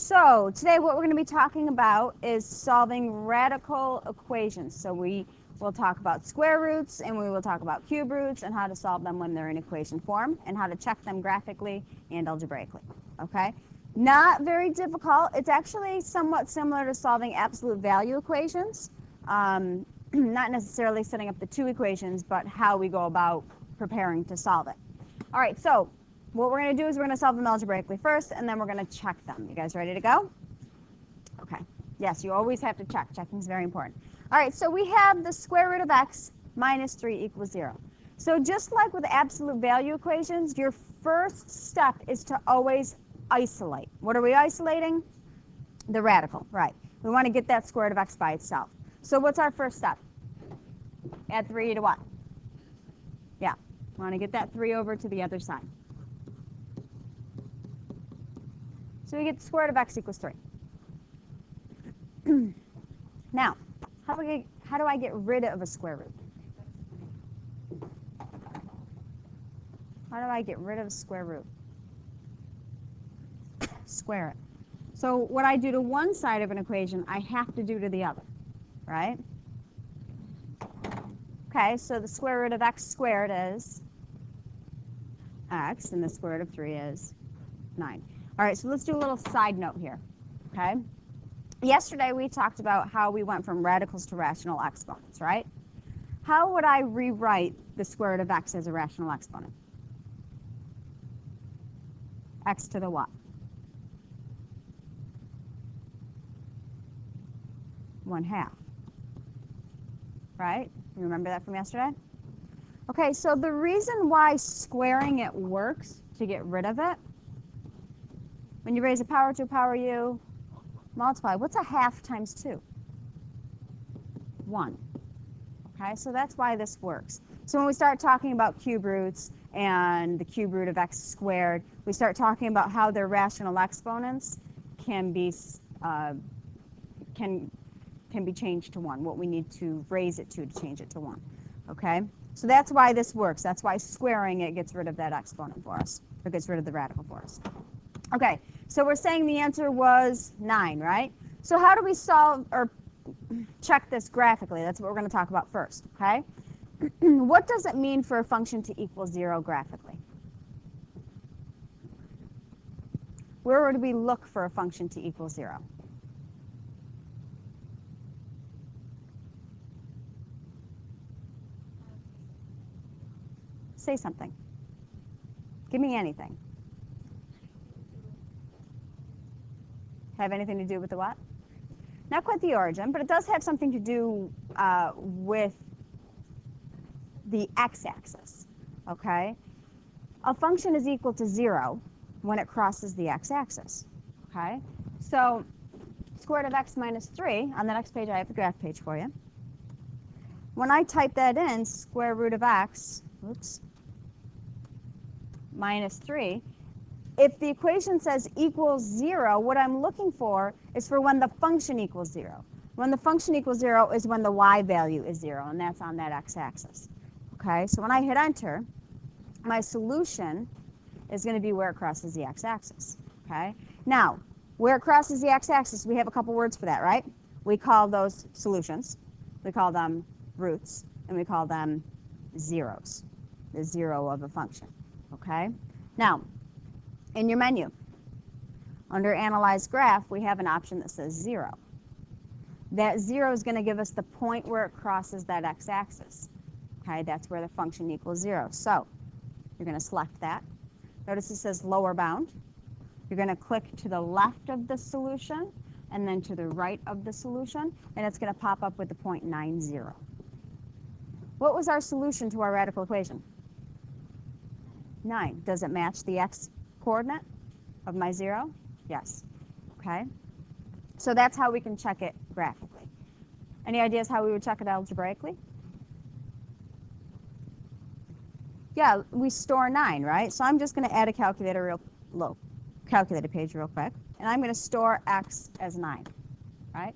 So today what we're going to be talking about is solving radical equations. So we will talk about square roots, and we will talk about cube roots and how to solve them when they're in equation form, and how to check them graphically and algebraically. Okay? Not very difficult. It's actually somewhat similar to solving absolute value equations. Not necessarily setting up the two equations, but how we go about preparing to solve it. All right, so what we're going to do is we're going to solve them algebraically first, and then we're going to check them. You guys ready to go? Okay. Yes, you always have to check. Checking is very important. All right, so we have the square root of x minus 3 equals 0. So just like with absolute value equations, your first step is to always isolate. What are we isolating? The radical, right. We want to get that square root of x by itself. So what's our first step? Add 3 to what? Yeah, we want to get that 3 over to the other side. So we get the square root of x equals 3. Now, how do I get rid of a square root? How do I get rid of a square root? Square it. So what I do to one side of an equation, I have to do to the other, right? Okay, so the square root of x squared is x, and the square root of 3 is 9. All right, so let's do a little side note here, okay? Yesterday we talked about how we went from radicals to rational exponents, right? How would I rewrite the square root of x as a rational exponent? X to the what? 1/2, right? You remember that from yesterday? Okay, so the reason why squaring it works to get rid of it, when you raise a power to a power, you multiply. What's a half times 2? 1. Okay, so that's why this works. So when we start talking about cube roots and the cube root of x squared, we start talking about how their rational exponents can be changed to 1, what we need to raise it to change it to 1. Okay, so that's why this works. That's why squaring it gets rid of that exponent for us, or gets rid of the radical for us. Okay, so we're saying the answer was 9, right? So how do we solve or check this graphically? That's what we're going to talk about first, okay? What does it mean for a function to equal 0 graphically? Where would we look for a function to equal 0? Say something. Give me anything. Have anything to do with the what? Not quite the origin, but it does have something to do with the x-axis, okay? A function is equal to 0 when it crosses the x-axis, okay? So square root of x minus 3, on the next page I have the graph page for you. When I type that in, square root of x, minus 3, if the equation says equals 0, what I'm looking for is for when the function equals 0. When the function equals 0 is when the y value is 0, and that's on that x-axis. Okay, so when I hit enter, my solution is going to be where it crosses the x-axis. Okay, now where it crosses the x-axis, we have a couple words for that, right? We call those solutions. We call them roots, and we call them zeros, the 0 of a function. Okay, now in your menu, under Analyze Graph, we have an option that says 0. That 0 is going to give us the point where it crosses that x-axis. Okay, that's where the function equals 0. So you're going to select that. Notice it says lower bound. You're going to click to the left of the solution and then to the right of the solution, and it's going to pop up with the point 90. What was our solution to our radical equation? 9. Does it match the x coordinate of my 0? Yes. Okay. So that's how we can check it graphically. Any ideas how we would check it algebraically? Yeah, we store 9, right? So I'm just going to add a calculator calculator page real quick, and I'm going to store x as 9, right?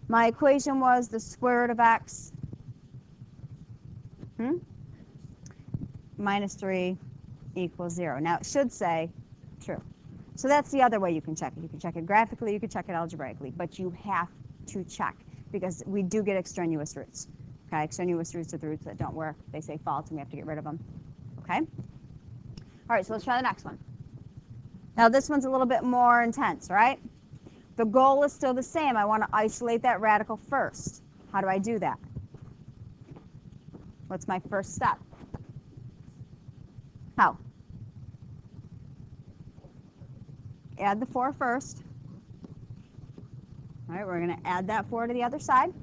My equation was the square root of x minus 3 equals 0. Now it should say true. So that's the other way you can check it. You can check it graphically, you can check it algebraically, but you have to check because we do get extraneous roots. Okay, extraneous roots are the roots that don't work. They say false and we have to get rid of them. Okay? All right, so let's try the next one. Now this one's a little bit more intense, right? The goal is still the same. I want to isolate that radical first. How do I do that? What's my first step? How? Add the 4 first. All right, we're going to add that 4 to the other side.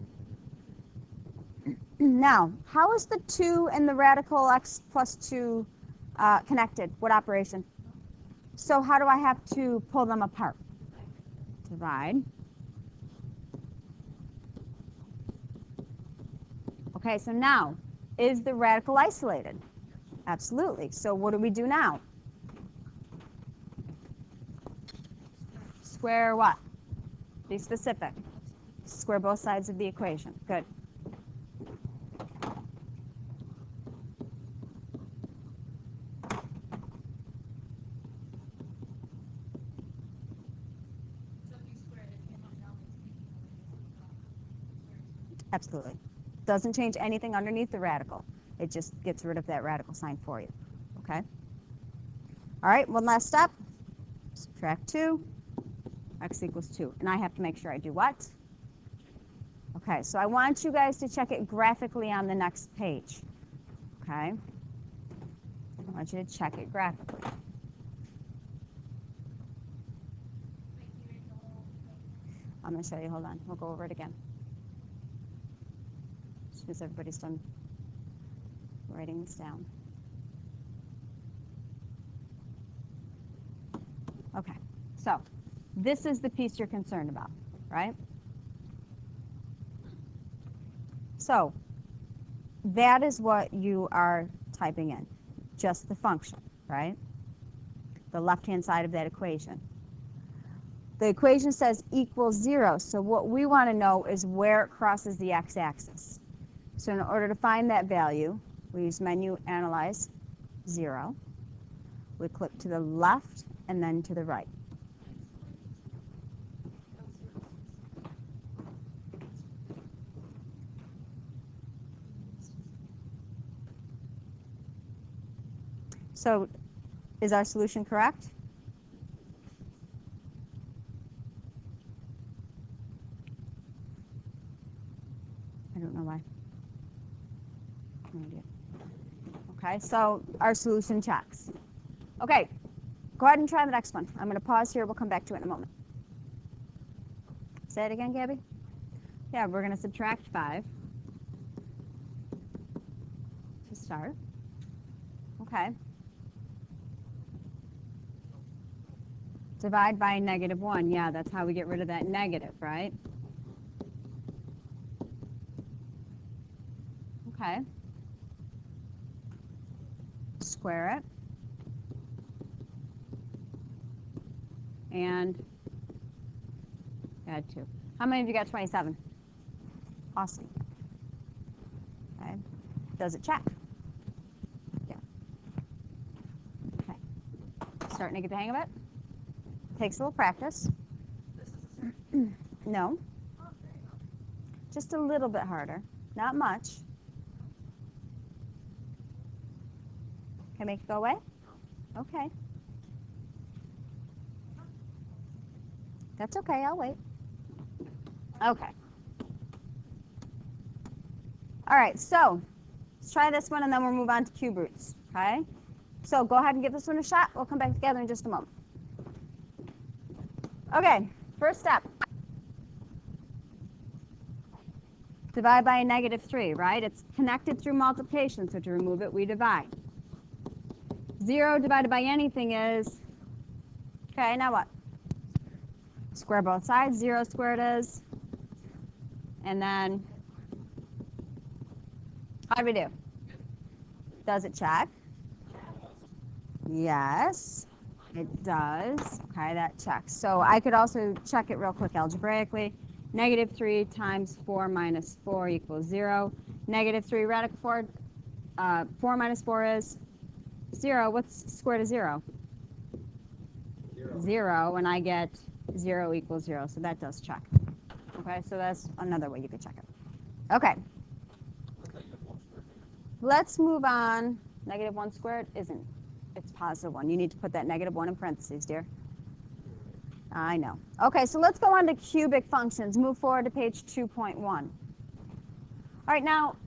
Now, how is the 2 and the radical x plus 2 connected? What operation? So how do I have to pull them apart? Divide. Okay, so now, is the radical isolated? Absolutely. So what do we do now? Square what? Be specific. Square both sides of the equation. Good. Absolutely. Doesn't change anything underneath the radical. It just gets rid of that radical sign for you. Okay? All right, one last step. Subtract 2, x equals 2. And I have to make sure I do what? Okay, so I want you guys to check it graphically on the next page. Okay? I want you to check it graphically. I'm going to show you. Hold on. We'll go over it again. As soon as everybody's done writing this down. Okay, so this is the piece you're concerned about, right? So that is what you are typing in, just the function, right? The left-hand side of that equation. The equation says equals 0, so what we want to know is where it crosses the x-axis. So in order to find that value, we use menu, analyze, 0. We click to the left and then to the right. So is our solution correct? I don't know why. No idea. Okay, so our solution checks. Okay, go ahead and try the next one. I'm going to pause here. We'll come back to it in a moment. Say it again, Gabby. Yeah, we're going to subtract 5 to start. Okay. Divide by -1. Yeah, that's how we get rid of that negative, right? Okay. Square it. And add 2. How many of you got 27? Awesome. Okay. Does it check? Yeah. Okay. Starting to get the hang of it? Takes a little practice. No. Just a little bit harder. Not much. Can I make it go away? Okay. That's okay, I'll wait. Okay. All right, so let's try this one and then we'll move on to cube roots, okay? So go ahead and give this one a shot. We'll come back together in just a moment. Okay, first step. Divide by a -3, right? It's connected through multiplication, so to remove it, we divide. 0 divided by anything is, okay, now what? Square both sides, 0 squared is, and then, how do we do? Does it check? Yes, it does. Okay, that checks. So I could also check it real quick algebraically. -3 times 4 minus 4 equals 0. -3 radical 4, 4 minus 4 is 0. What's square root of 0? 0. 0, and I get 0 equals 0, so that does check. Okay, so that's another way you could check it. Okay. Let's move on. Negative 1 squared isn't. It's positive 1. You need to put that negative 1 in parentheses, dear. I know. Okay, so let's go on to cubic functions. Move forward to page 2.1. All right, now,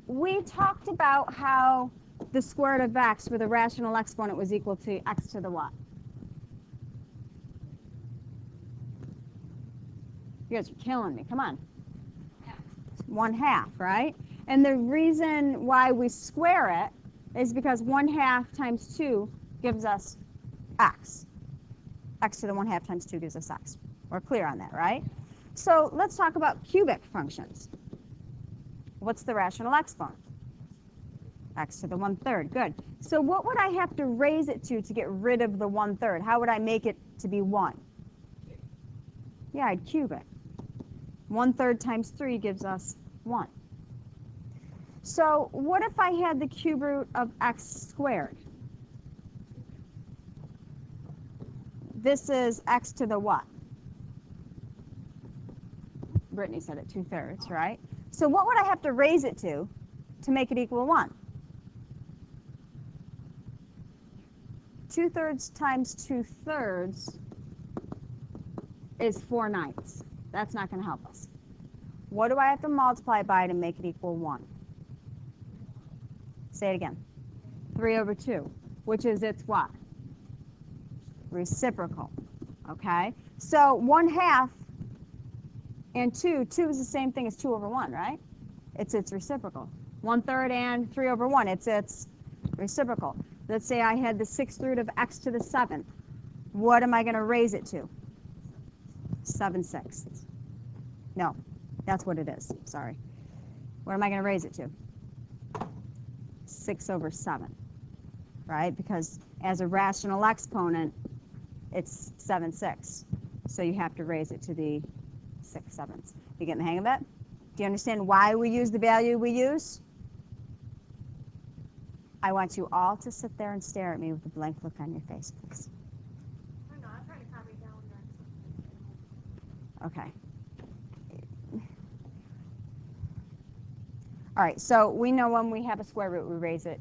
we talked about how the square root of x with a rational exponent was equal to x to the what? You guys are killing me. Come on. 1/2, right? And the reason why we square it is because 1/2 times 2 gives us x. X to the 1/2 times 2 gives us x. We're clear on that, right? So let's talk about cubic functions. What's the rational exponent? X to the 1/3. Good. So what would I have to raise it to get rid of the 1/3? How would I make it to be 1? Yeah, I'd cube it. 1/3 times 3 gives us 1. So what if I had the cube root of x squared? This is x to the what? Brittany said it, 2/3, right? So what would I have to raise it to make it equal 1? 2/3 times 2/3 is 4/9. That's not going to help us. What do I have to multiply by to make it equal 1? Say it again. 3/2, which is its what? Reciprocal. Okay? So 1/2 and 2 is the same thing as 2/1, right? It's its reciprocal. 1/3 and 3/1, it's its reciprocal. Let's say I had the 6th root of x to the 7th. What am I going to raise it to? 7/6. No, that's what it is. Sorry. What am I going to raise it to? 6/7, right? Because as a rational exponent, it's 7/6. So you have to raise it to the 6/7. You getting the hang of it? Do you understand why we use the value we use? I want you all to sit there and stare at me with a blank look on your face, please. I'm not trying to copy down that. Okay. All right, so we know when we have a square root,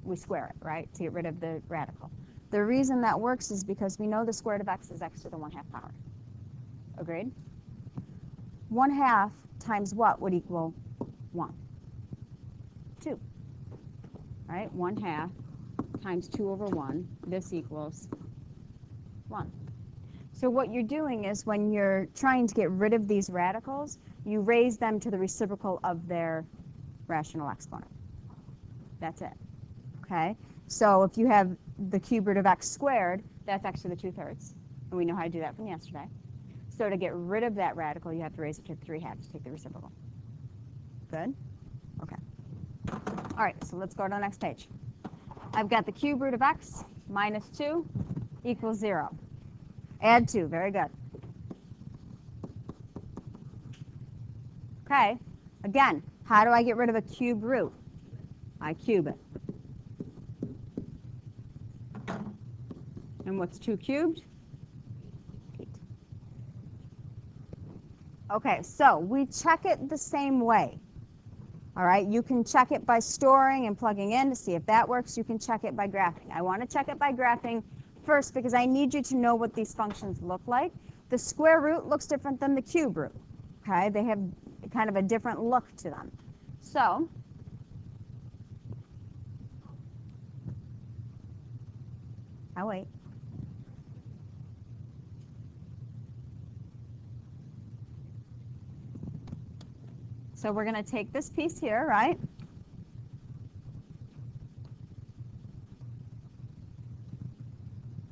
we square it, right, to get rid of the radical. The reason that works is because we know the square root of x is x to the 1/2 power. Agreed? 1/2 times what would equal 1? 2. Right? 1/2 times 2/1, this equals 1. So what you're doing is when you're trying to get rid of these radicals, you raise them to the reciprocal of their rational exponent. That's it. Okay? So if you have the cube root of x squared, that's x to the 2/3. And we know how to do that from yesterday. So to get rid of that radical, you have to raise it to 3/2 to take the reciprocal. Good? Okay. All right, so let's go to the next page. I've got the cube root of x minus 2 equals 0. Add 2. Very good. Okay. Again, how do I get rid of a cube root? I cube it. And what's 2 cubed? 8. Okay, so we check it the same way. All right, you can check it by storing and plugging in to see if that works. You can check it by graphing. I want to check it by graphing first because I need you to know what these functions look like. The square root looks different than the cube root. Okay, they have kind of a different look to them. So I'll wait. So we're going to take this piece here, right?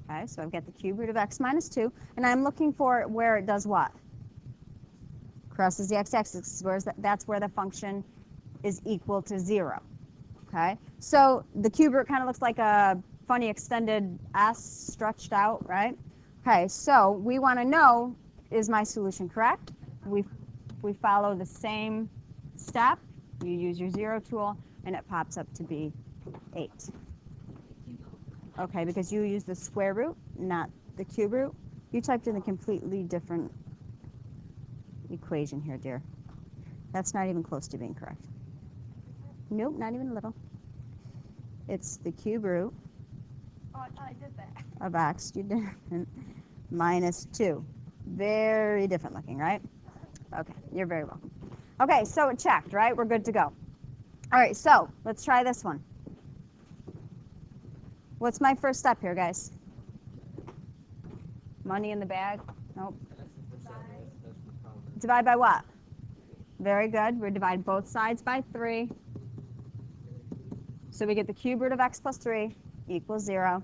Okay, so I've got the cube root of x minus 2, and I'm looking for where it does what? Crosses the x-axis. That's where the function is equal to 0. Okay, so the cube root kind of looks like a funny extended s stretched out, right? Okay, so we want to know, is my solution correct? We follow the same step. You use your 0 tool, and it pops up to be 8. Okay, because you use the square root, not the cube root, you typed in a completely different equation here, dear. That's not even close to being correct. Nope, not even a little. It's the cube root Oh, I thought I did that. of x, you didn't, minus 2. Very different looking, right? Okay, you're very welcome. Okay, so it checked, right? We're good to go. All right, so let's try this one. What's my first step here, guys? Money in the bag? Nope. Divide by what? Very good. We're dividing both sides by 3. So we get the cube root of x plus 3 equals 0.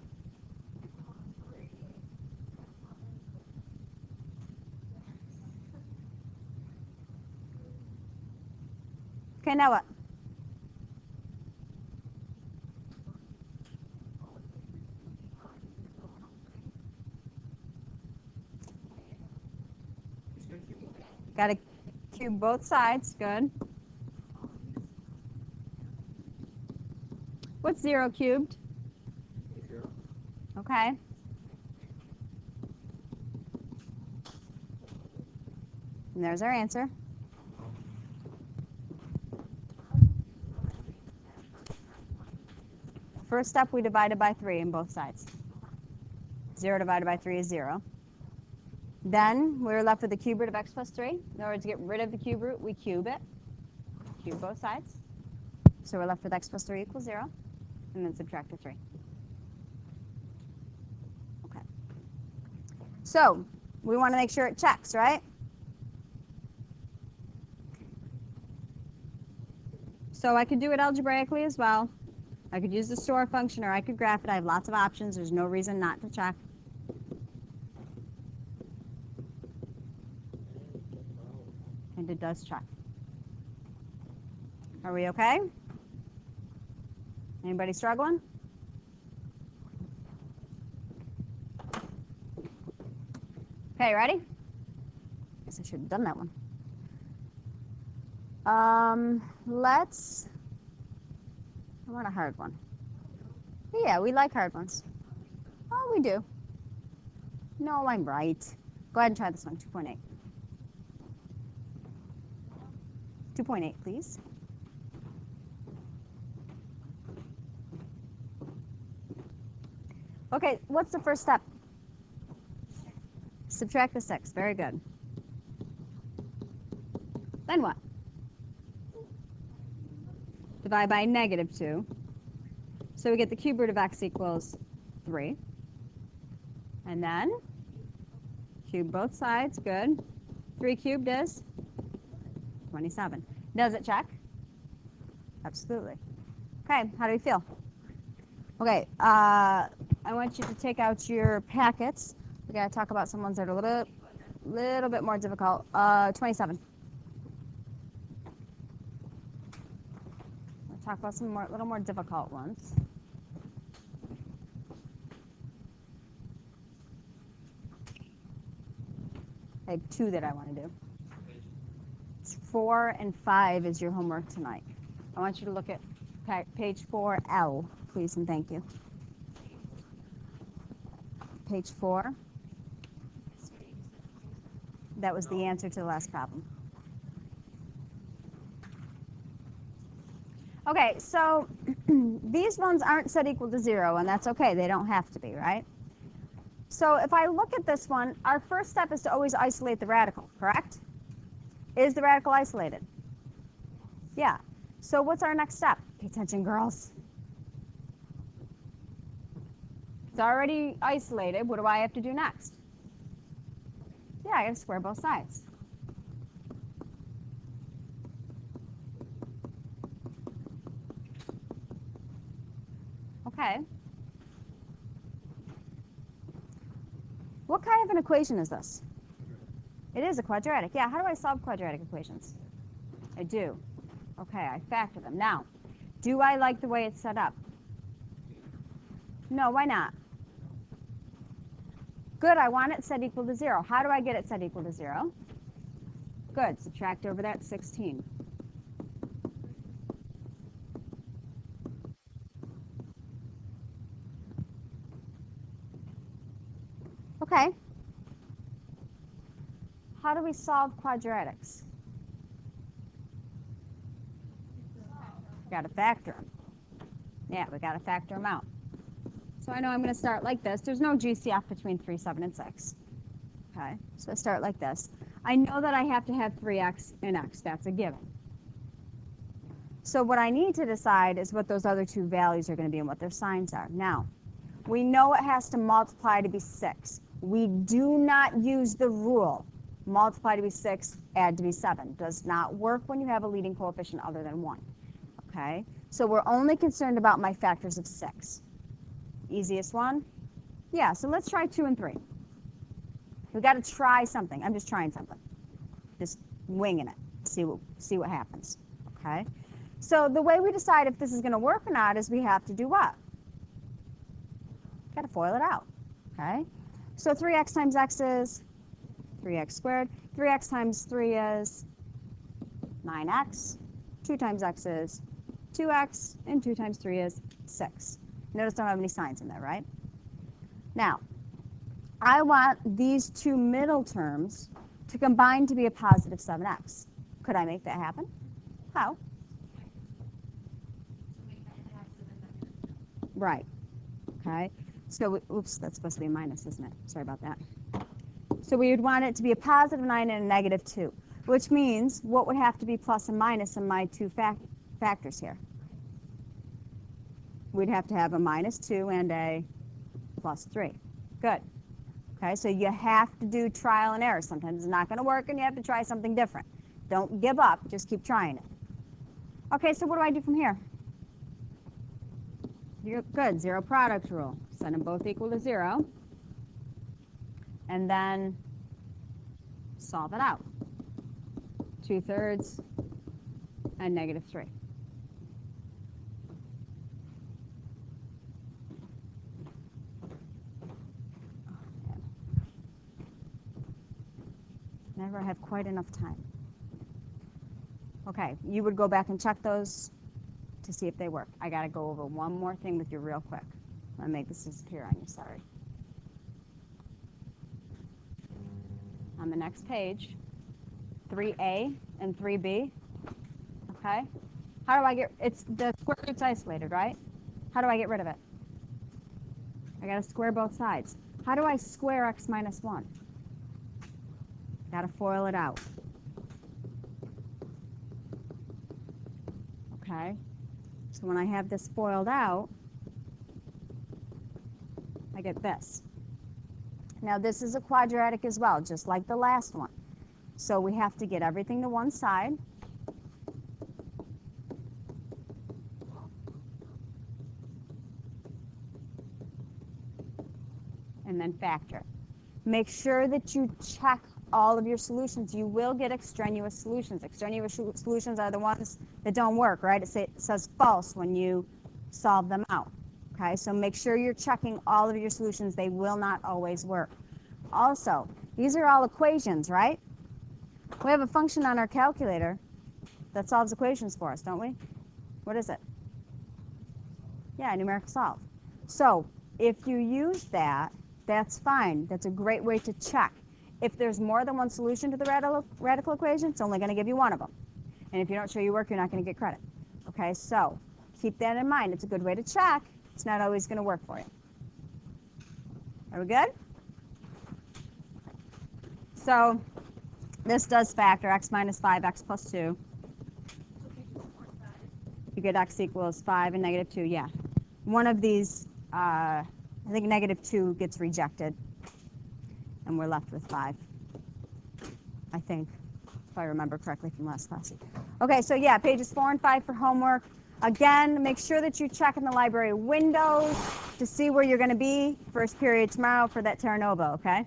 Okay, now what? Got to cube both sides. Good. What's 0 cubed? Okay. And there's our answer. First step, we divided by 3 in both sides. 0 divided by 3 is 0. Then we're left with the cube root of x plus 3. In order to get rid of the cube root, we cube it. Cube both sides. So we're left with x plus 3 equals 0. And then subtract the 3. Okay. So we want to make sure it checks, right? So I could do it algebraically as well. I could use the store function or I could graph it. I have lots of options. There's no reason not to check. And it does check. Are we okay? Anybody struggling? Okay, ready? Guess I should have done that one. I want a hard one. Yeah, we like hard ones. Oh, we do. No, I'm right. Go ahead and try this one, 2.8. 2.8, please. Okay, what's the first step? Subtract the 6. Very good. Then what? Divide by -2. So we get the cube root of x equals 3. And then cube both sides. Good. 3 cubed is 27. Does it check? Absolutely. Okay, how do we feel? Okay, I want you to take out your packets. We got to talk about some ones that are a little bit more difficult. 27. We'll talk about some little more difficult ones. I have 2 that I want to do. 4 and 5 is your homework tonight. I want you to look at page 4L, please and thank you. Page 4. That was the answer to the last problem. Okay, so these ones aren't set equal to 0, and that's okay. They don't have to be, right? So if I look at this one, our first step is to always isolate the radical, correct? Is the radical isolated? Yeah. So what's our next step? Pay attention, girls. It's already isolated. What do I have to do next? Yeah, I got to square both sides. Okay. What kind of an equation is this? It is a quadratic. Yeah, how do I solve quadratic equations? I do. Okay, I factor them. Now, do I like the way it's set up? No, why not? Good, I want it set equal to 0. How do I get it set equal to 0? Good, subtract over that 16. Okay. How do we solve quadratics? Got to factor them. Yeah, we got to factor them out. So I know I'm going to start like this. There's no GCF between 3, 7, and 6. Okay, so I start like this. I know that I have to have 3x and x. That's a given. So what I need to decide is what those other two values are going to be and what their signs are. Now, we know it has to multiply to be 6. We do not use the rule multiply to be 6, add to be 7. Does not work when you have a leading coefficient other than 1. Okay, so we're only concerned about my factors of 6. Easiest one? Yeah, so let's try 2 and 3. We've got to try something. I'm just trying something. Just winging it. See what happens. Okay? So the way we decide if this is going to work or not is we have to do what? Got to FOIL it out. Okay? So 3x times x is 3x squared. 3x times 3 is 9x. 2 times x is 2x. And 2 times 3 is 6. Notice I don't have any signs in there, right? Now, I want these two middle terms to combine to be a positive 7x. Could I make that happen? How? Right. Okay. So, oops, that's supposed to be a minus, isn't it? Sorry about that. So we would want it to be a positive 9 and a negative 2, which means what would have to be plus and minus in my two factors here? We'd have to have a minus 2 and a plus 3. Good. Okay, so you have to do trial and error. Sometimes it's not going to work and you have to try something different. Don't give up. Just keep trying it. Okay, so what do I do from here? You're good. Zero product rule. Set them both equal to 0. And then solve it out. 2/3 and negative 3. Never have quite enough time. Okay, you would go back and check those to see if they work. I got to go over one more thing with you real quick. I'm going to make this disappear on you, sorry. On the next page, 3a and 3b, okay? How do I get, it's the square root's isolated, right? How do I get rid of it? I got to square both sides. How do I square x minus 1? Got to FOIL it out. Okay, so when I have this FOILed out, I get this. Now this is a quadratic as well, just like the last one. So we have to get everything to one side. And then factor. Make sure that you check all of your solutions. You will get extraneous solutions. Extraneous solutions are the ones that don't work, right? It says false when you solve them out. Okay, so make sure you're checking all of your solutions. They will not always work. Also, these are all equations, right? We have a function on our calculator that solves equations for us, don't we? What is it? Yeah, numerical solve. So if you use that, that's fine. That's a great way to check. If there's more than one solution to the radical equation, it's only going to give you one of them. And if you don't show your work, you're not going to get credit. Okay, so keep that in mind. It's a good way to check. It's not always going to work for you. Are we good? So this does factor x minus 5x plus 2. You get x equals 5 and negative 2. Yeah. One of these, I think negative 2 gets rejected. And we're left with 5, I think, if I remember correctly from last class. Okay, so yeah, pages 4 and 5 for homework. Again, make sure that you check in the library windows to see where you're going to be first period tomorrow for that Terra Nova, okay?